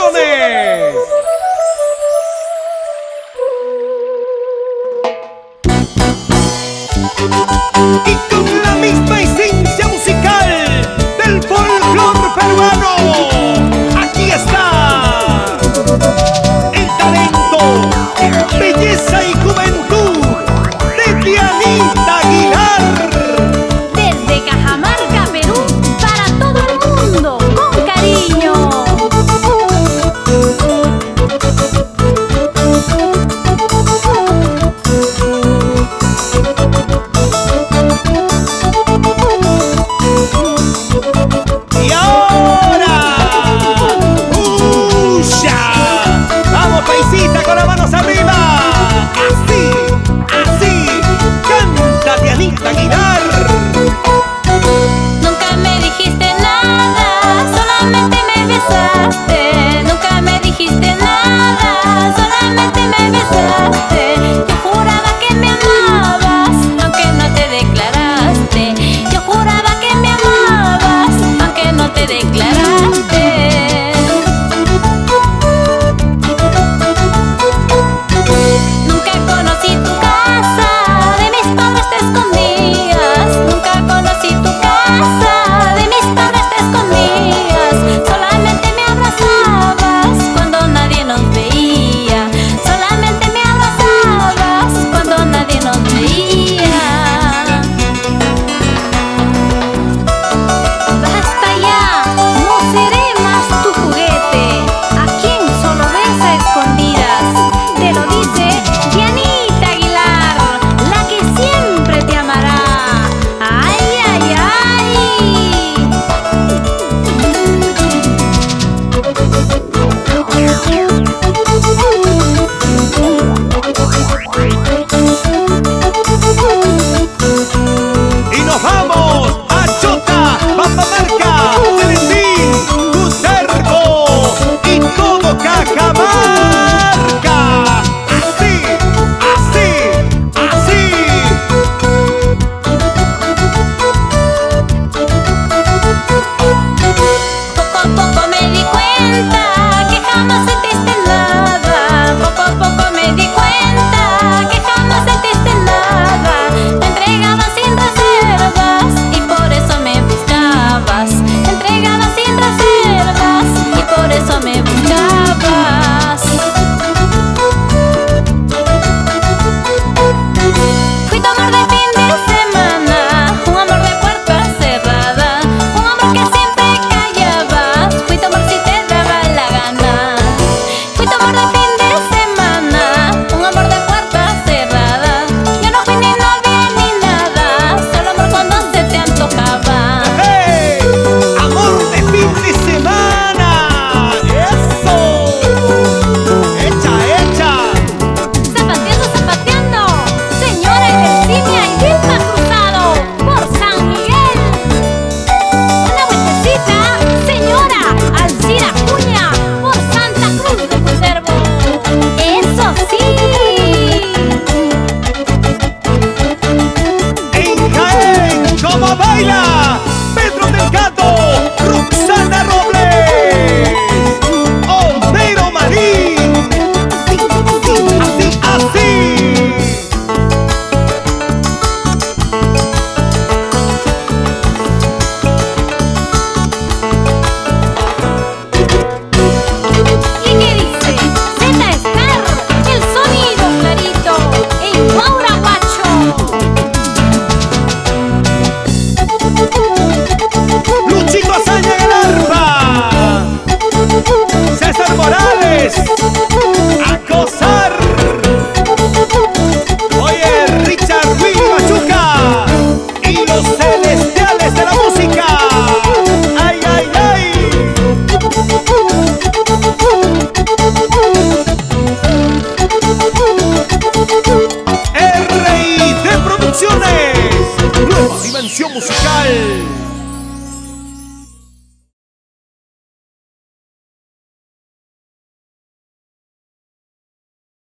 Producciones. Y con la misma esencia musical del folclore peruano, aquí está el talento, belleza y juventud de Dianita Aguilar. Desde Cajamarca, Perú, para todo el mundo, con cariño. Y ahora, ¡Usha! Vamos, paisita, con las manos arriba. Así, así, canta Dianita Aguilar. Nunca me dijiste nada, solamente me besaste. Nunca me dijiste nada, solamente me besaste. Yo juraba que me amabas, aunque no te declaraste. Yo juraba que me amabas, aunque no te declaraste. Nunca conocí tu casa, de mis padres te escondías. Nunca conocí tu casa, de mis padres te escondías. Solamente me abrazabas cuando nadie nos veía. Solamente me abrazabas cuando nadie nos veía. Basta ya, no seré más tu juguete, a quien solo ves a escondidas. Te lo dice Dianita Aguilar, la que siempre te amará. ¡Ay, ay, ay! Y nos vamos a Chota, Pampamarca, Teresín, Cutervo y todo Cajamarca. Así, así, así. Poco a poco me di cuenta que jamás sentiste nada. Poco a poco me di cuenta que jamás sentiste nada. Te entregabas sin reservas y por eso me buscabas. Te entregabas sin reservas y por eso me buscabas. Fui tu amor de fin de semana, un amor de puerta cerrada, un amor que siempre callabas. Fui tu amor si te daba la gana. Fui tu amor de fin de semana, un amor de puerta cerrada. Yo no fui ni novia ni nada, solo amor cuando se te antojaba. ¡Hey! Amor de fin de semana. ¡Eso! ¡Echa, echa! Zapateando, zapateando, señora Virginia y Vilma Cruzado, por San Miguel. Una vueltecita, señora Alcira Acuña, por Santa Cruz de Cutervo. ¡Eso sí! En Jaén, ¿cómo baila? Pedro Delgado, Roxana Robles, Homero Marín. Así, así. ¿Y qué dice? Z Star, el sonido clarito, en Maurahuacho. Luchito Azaña en el arpa. César Morales, a gozar. Oye, Richard Willy Machuca y los celestiales de la música. ¡Ay, ay, ay! R.I.D. Producciones, nueva dimensión musical.